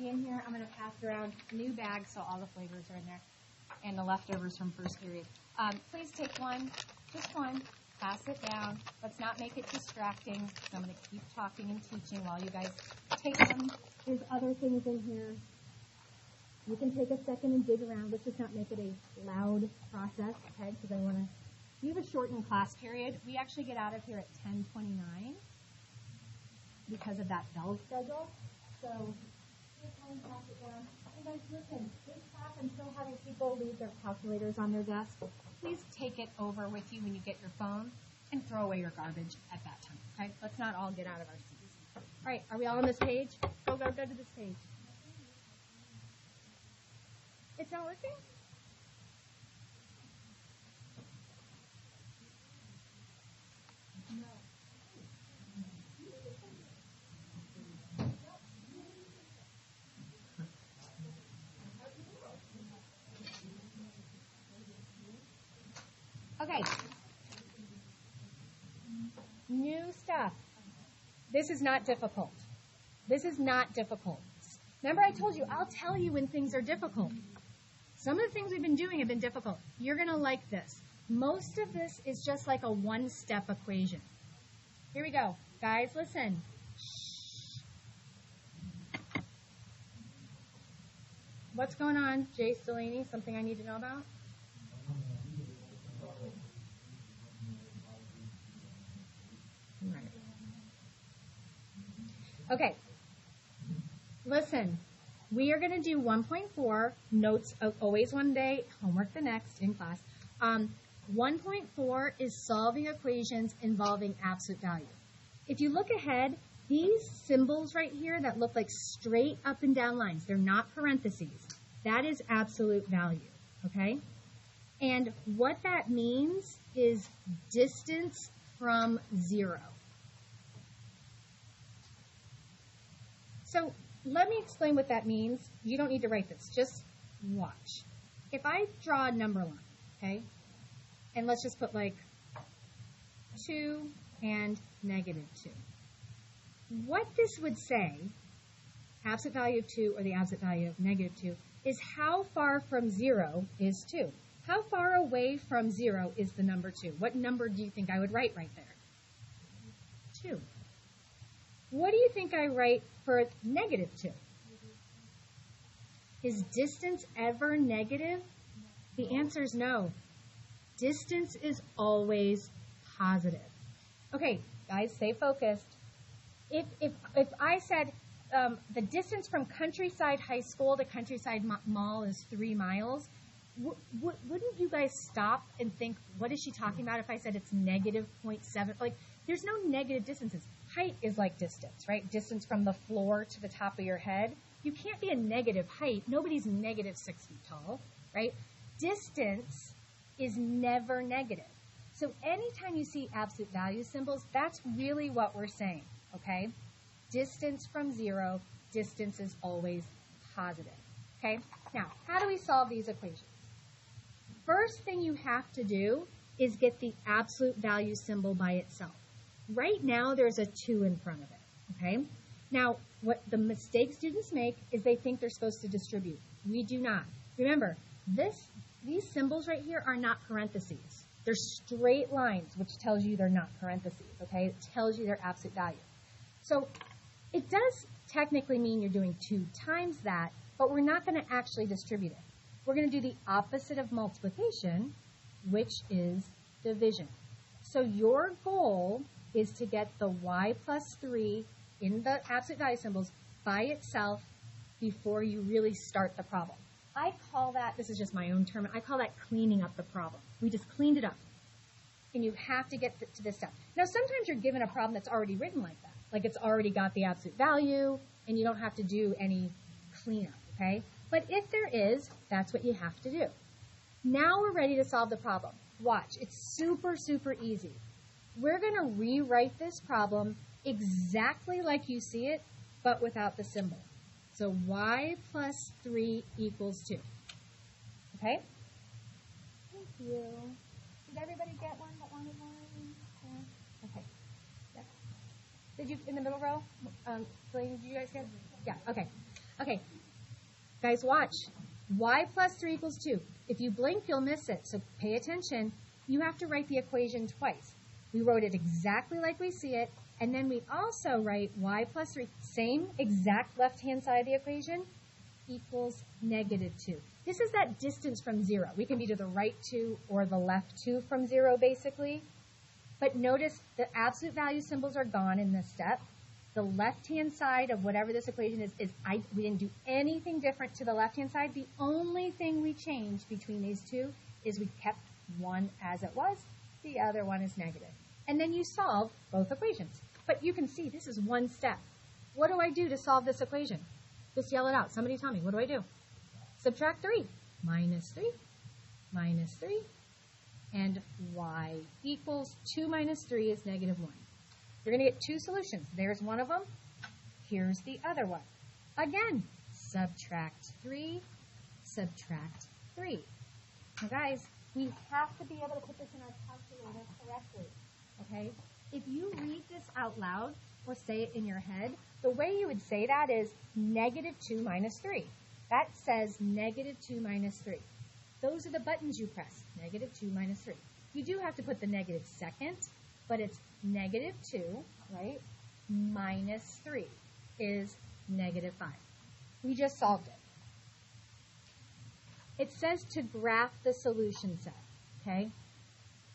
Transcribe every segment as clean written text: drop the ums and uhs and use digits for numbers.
in here. I'm going to pass around new bags so all the flavors are in there and the leftovers from first period. Please take one, just one, pass it down. Let's not make it distracting. So I'm going to keep talking and teaching while you guys take them. There's other things in here. You can take a second and dig around. Let's just not make it a loud process, okay? Because I want to. We have a shortened class period. We actually get out of here at 10:29 because of that bell schedule. So just one, pass it down. And guys, listen. This class, I'm still having people leave their calculators on their desk. Please take it over with you when you get your phone and throw away your garbage at that time, okay? Let's not all get out of our seats. All right, are we all on this page? Go to this page. It's not working? No. Okay. New stuff. This is not difficult. This is not difficult. Remember I told you, I'll tell you when things are difficult. Some of the things we've been doing have been difficult. You're going to like this. Most of this is just like a one-step equation. Here we go. Guys, listen. Shh. What's going on, Jay Stellini? Something I need to know about? Right. Okay. Listen. We are going to do 1.4, notes always one day, homework the next in class. 1.4 is solving equations involving absolute value. If you look ahead, these symbols right here that look like straight up and down lines, they're not parentheses. That is absolute value, okay? And what that means is distance from 0. So let me explain what that means. You don't need to write this. Just watch. If I draw a number line, okay, and let's just put like 2 and -2. What this would say, absolute value of 2 or the absolute value of -2, is how far from 0 is 2. How far away from 0 is the number 2? What number do you think I would write right there? 2. What do you think I write for -2? Is distance ever negative? The answer is no. Distance is always positive. Okay, guys, stay focused. If I said the distance from Countryside High School to Countryside Mall is 3 miles, wouldn't you guys stop and think, what is she talking about if I said it's -0.7? Like, there's no negative distances. Height is like distance, right? Distance from the floor to the top of your head. You can't be a negative height. Nobody's -6 feet tall, right? Distance is never negative. So anytime you see absolute value symbols, that's really what we're saying, okay? Distance from 0, distance is always positive, okay? Now, how do we solve these equations? First thing you have to do is get the absolute value symbol by itself. Right now, there's a 2 in front of it, okay? Now, what the mistake students make is they think they're supposed to distribute. We do not. Remember, these symbols right here are not parentheses. They're straight lines, which tells you they're not parentheses, okay? It tells you their absolute value. So it does technically mean you're doing 2 times that, but we're not going to actually distribute it. We're going to do the opposite of multiplication, which is division. So your goal is to get the y plus 3 in the absolute value symbols by itself before you really start the problem. I call that, this is just my own term, I call that cleaning up the problem. We just cleaned it up. And you have to get to this step. Now, sometimes you're given a problem that's already written like that. Like it's already got the absolute value, and you don't have to do any cleanup, okay? But if there is, that's what you have to do. Now we're ready to solve the problem. Watch, it's super, super easy. We're going to rewrite this problem exactly like you see it, but without the symbol. So y plus 3 equals 2. Okay? Thank you. Did everybody get one that wanted one? Yeah. Okay. Yeah. Did you, in the middle row? Blaine, did you guys get? Yeah, okay. Okay. Guys, watch. Y plus 3 equals 2. If you blink, you'll miss it, so pay attention. You have to write the equation twice. We wrote it exactly like we see it, and then we also write y plus 3, same exact left-hand side of the equation, equals negative 2. This is that distance from 0. We can be to the right 2 or the left 2 from 0, basically. But notice the absolute value symbols are gone in this step. The left-hand side of whatever this equation is we didn't do anything different to the left-hand side. The only thing we changed between these two is we kept one as it was. The other one is negative. And then you solve both equations. But you can see this is one step. What do I do to solve this equation? Just yell it out. Somebody tell me. What do I do? Subtract 3. Minus 3. Minus 3. And y equals 2 minus 3 is negative 1. You're going to get two solutions. There's one of them. Here's the other one. Again, subtract 3, subtract 3. Now, guys, we have to be able to put this in our calculator correctly, okay? If you read this out loud or say it in your head, the way you would say that is negative 2 minus 3. That says negative 2 minus 3. Those are the buttons you press, negative 2 minus 3. You do have to put the negative second, but it's negative 2, right, minus 3 is negative 5. We just solved it. It says to graph the solution set, okay?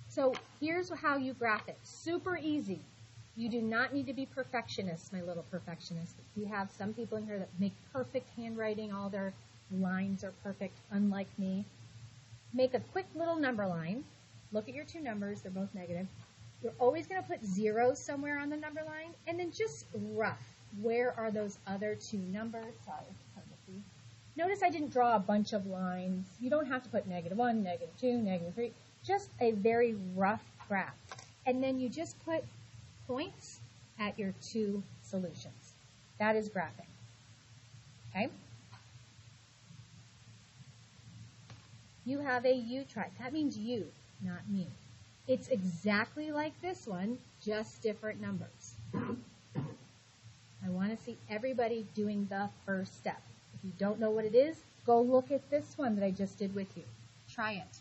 So here's how you graph it. Super easy. You do not need to be perfectionists, my little perfectionists. We have some people in here that make perfect handwriting. All their lines are perfect, unlike me. Make a quick little number line. Look at your two numbers. They're both negative. You're always going to put zeros somewhere on the number line, and then just rough. Where are those other two numbers? Sorry, it's hard to see. Notice I didn't draw a bunch of lines. You don't have to put negative 1, negative 2, negative 3. Just a very rough graph. And then you just put points at your two solutions. That is graphing. Okay? You have a U trig. That means you, not me. It's exactly like this one, just different numbers. I want to see everybody doing the first step. If you don't know what it is, go look at this one that I just did with you. Try it.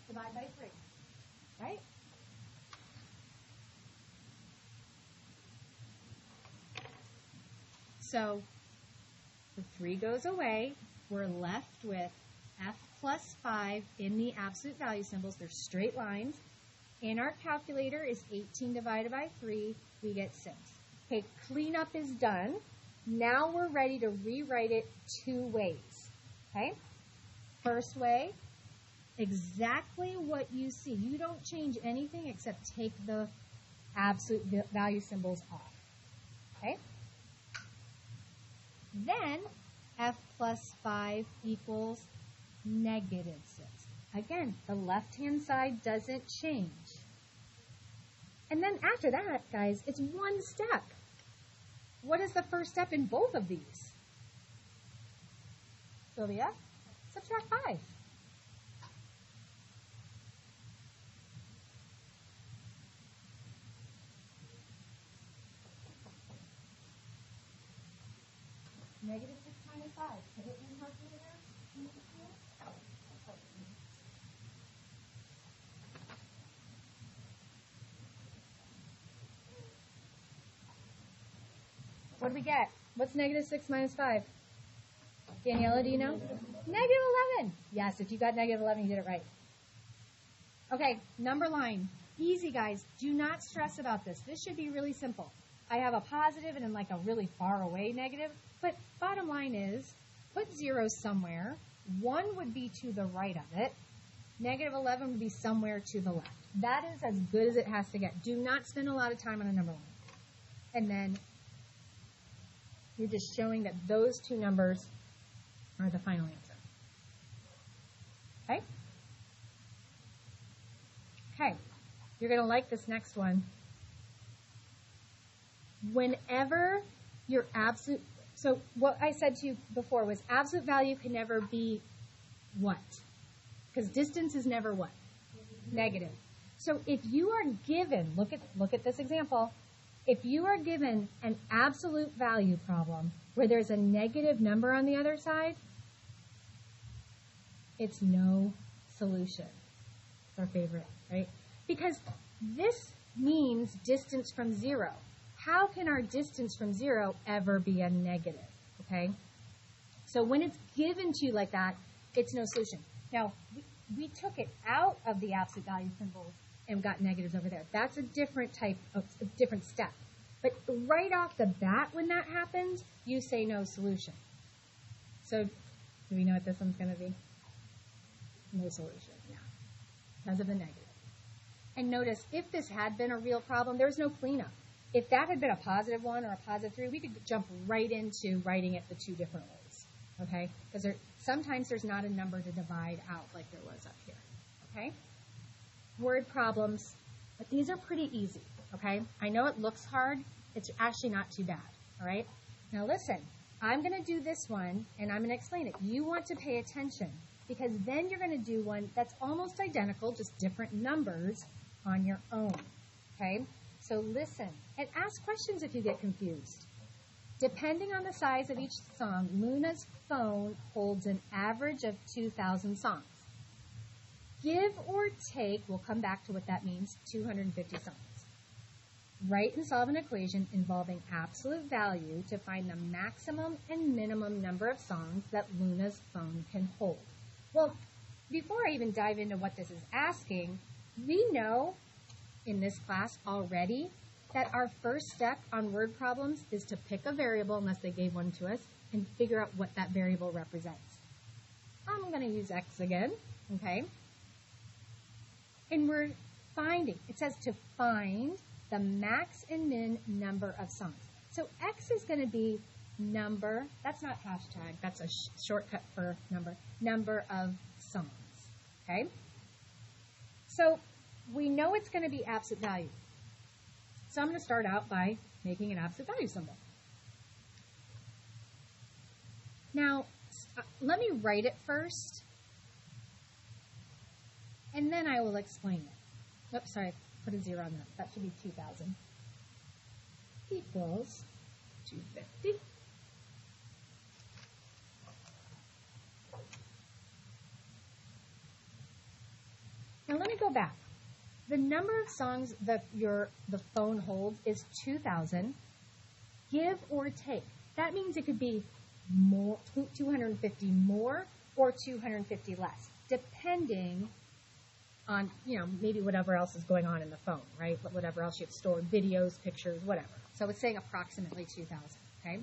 Divide by 3, right? So the 3 goes away. We're left with f plus 5 in the absolute value symbols. They're straight lines. In our calculator is 18 divided by 3. We get 6. Okay, cleanup is done. Now we're ready to rewrite it two ways. Okay? First way, exactly what you see. You don't change anything except take the absolute value symbols off. Okay? Then f plus 5 equals negative 6. Again, the left-hand side doesn't change. And then after that, guys, it's one step. What is the first step in both of these? Sylvia, subtract 5. Negative 6 minus 5. Put it in calculator. What do we get? What's negative 6 minus 5? Daniela, do you know? Negative 11. Yes, if you got negative 11, you did it right. Okay, number line. Easy, guys. Do not stress about this. This should be really simple. I have a positive and then like a really far away negative. But bottom line is, put zeros somewhere. 1 would be to the right of it. Negative 11 would be somewhere to the left. That is as good as it has to get. Do not spend a lot of time on a number line. And then you're just showing that those two numbers are the final answer. Okay? Okay. You're going to like this next one. Whenever your absolute, so what I said to you before was absolute value can never be what? Because distance is never what? Negative. So if you are given, look at this example, if you are given an absolute value problem where there's a negative number on the other side, it's no solution. It's our favorite, right? Because this means distance from 0. How can our distance from 0 ever be a negative, okay? So when it's given to you like that, it's no solution. Now, we took it out of the absolute value symbols and got negatives over there. That's a different type of, a different step. But right off the bat, when that happens, you say no solution. So do we know what this one's going to be? No solution, yeah, because of the negative. And notice, if this had been a real problem, there's no cleanup. If that had been a positive 1 or a positive 3, we could jump right into writing it the two different ways, okay? Because sometimes there's not a number to divide out like there was up here, okay? Word problems, but these are pretty easy, okay? I know it looks hard. It's actually not too bad, all right? Now listen, I'm going to do this one, and I'm going to explain it. You want to pay attention, because then you're going to do one that's almost identical, just different numbers on your own, okay? So listen, and ask questions if you get confused. Depending on the size of each song, Luna's phone holds an average of 2,000 songs. Give or take, we'll come back to what that means, 250 songs. Write and solve an equation involving absolute value to find the maximum and minimum number of songs that Luna's phone can hold. Well, before I even dive into what this is asking, we know in this class already that our first step on word problems is to pick a variable, unless they gave one to us, and figure out what that variable represents. I'm going to use x again, okay? And we're finding, it says to find the max and min number of songs. So x is going to be number, that's not hashtag, that's a shortcut for number of songs, okay? So we know it's going to be absolute value. So I'm going to start out by making an absolute value symbol. Now, let me write it first, and then I will explain it. Oops, sorry, put a 0 on that. That should be 2,000 equals 250. Now let me go back. The number of songs that the phone holds is 2,000. Give or take. That means it could be more, 250 more or 250 less, depending on, maybe whatever else is going on in the phone, right? Whatever else you have stored, videos, pictures, whatever. So it's saying approximately 2,000, okay?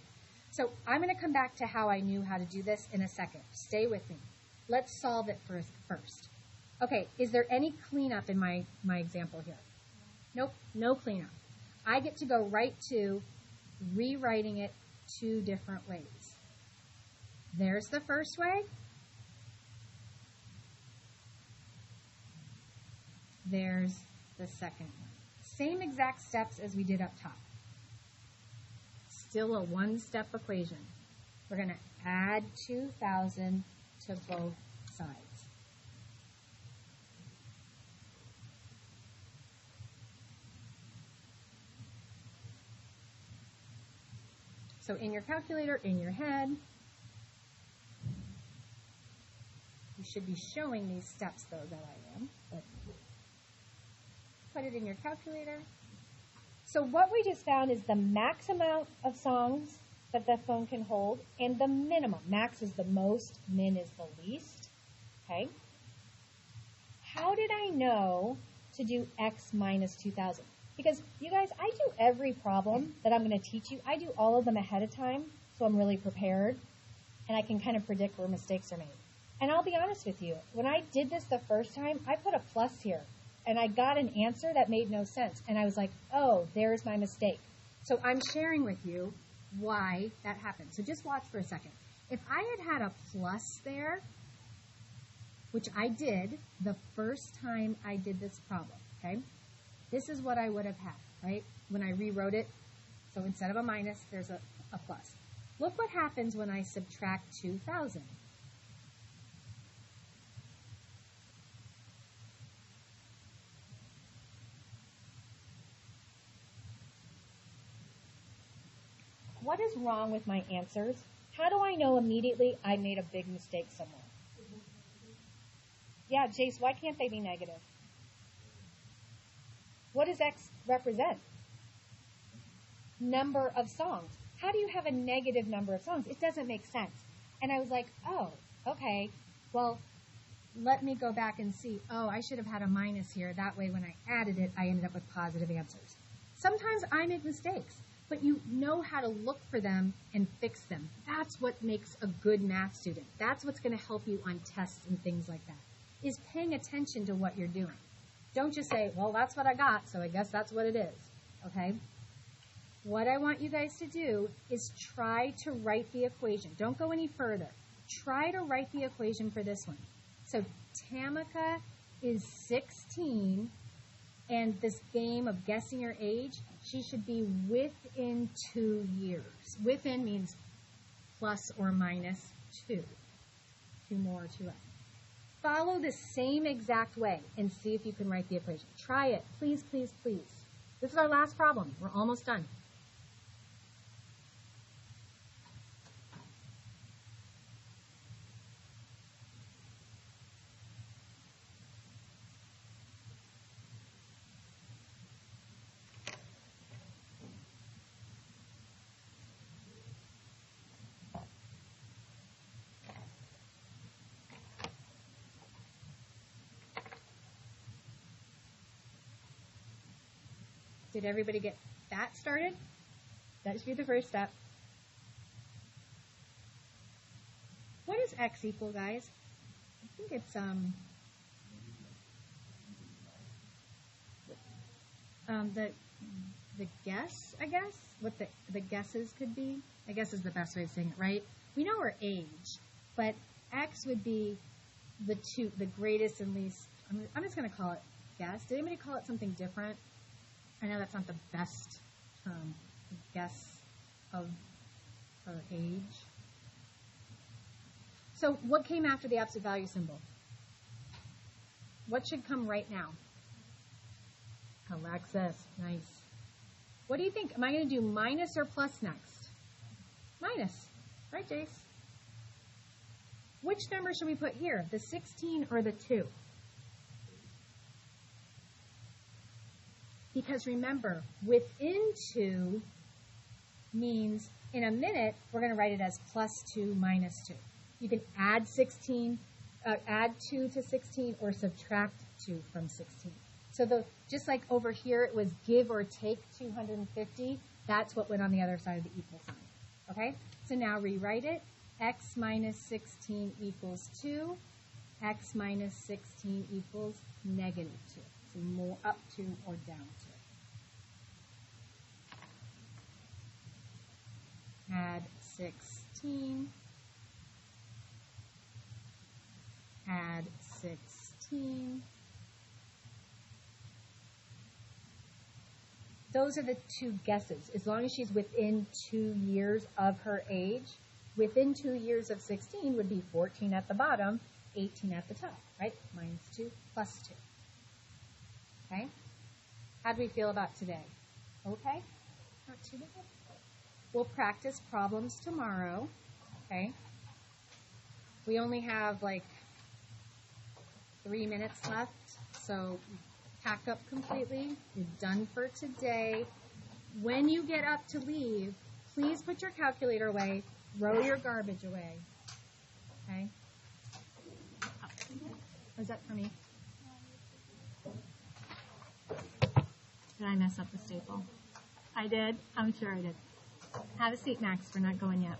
So I'm going to come back to how I knew how to do this in a second. Stay with me. Let's solve it first. Okay, is there any cleanup in my example here? Nope, no cleanup. I get to go right to rewriting it two different ways. There's the first way. There's the second one. Same exact steps as we did up top. Still a one-step equation. We're going to add 2,000 to both sides. So in your calculator, in your head, you should be showing these steps, though, that I am. But put it in your calculator. So what we just found is the max amount of songs that the phone can hold and the minimum. Max is the most, min is the least. Okay? How did I know to do x minus 2,000? Because you guys, I do every problem that I'm going to teach you. I do all of them ahead of time, so I'm really prepared, and I can kind of predict where mistakes are made. And I'll be honest with you, when I did this the first time, I put a plus here, and I got an answer that made no sense. And I was like, oh, there's my mistake. So I'm sharing with you why that happened. So just watch for a second. If I had a plus there, which I did the first time I did this problem, okay? This is what I would have had, right? When I rewrote it, so instead of a minus, there's a plus. Look what happens when I subtract 2,000. What is wrong with my answers? How do I know immediately I made a big mistake somewhere? Yeah, Jace, why can't they be negative? What does X represent? Number of songs. How do you have a negative number of songs? It doesn't make sense. And I was like, oh, okay, well, let me go back and see. Oh, I should have had a minus here. That way when I added it, I ended up with positive answers. Sometimes I make mistakes, but you know how to look for them and fix them. That's what makes a good math student. That's what's going to help you on tests and things like that, is paying attention to what you're doing. Don't just say, well, that's what I got, so I guess that's what it is, okay? What I want you guys to do is try to write the equation. Don't go any further. Try to write the equation for this one. So Tamika is 16, and this game of guessing your age, she should be within 2 years. Within means plus or minus 2. 2 more, 2 less. Follow the same exact way and see if you can write the equation. Try it. Please, please, please. This is our last problem. We're almost done. Did everybody get that started? That should be the first step. What is X equal, guys? I think it's the guess, I guess, what the guesses could be, I guess is the best way of saying it, right? We know our age, but X would be the greatest and least. I'm just going to call it guess. Did anybody call it something different? I know that's not the best term, guess of her age. So what came after the absolute value symbol? What should come right now? Alexis, nice. What do you think? Am I going to do minus or plus next? Minus, right, Jace? Which number should we put here, the 16 or the 2? Because remember, within 2 means in a minute, we're going to write it as plus 2 minus 2. You can add 2 to 16 or subtract 2 from 16. So just like over here it was give or take 250, that's what went on the other side of the equal sign. Okay? So now rewrite it. X minus 16 equals 2. X minus 16 equals negative 2. So more up 2 or down 2. Add 16. Add 16. Those are the 2 guesses. As long as she's within 2 years of her age, within 2 years of 16 would be 14 at the bottom, 18 at the top, right? Minus 2 plus 2. Okay? How do we feel about today? Okay? Not too bad. We'll practice problems tomorrow. Okay? We only have like 3 minutes left, so pack up completely. You're done for today. When you get up to leave, please put your calculator away, throw your garbage away. Okay? Is that for me? Did I mess up the staple? I did? I'm sure I did. Have a seat, Max. We're not going yet.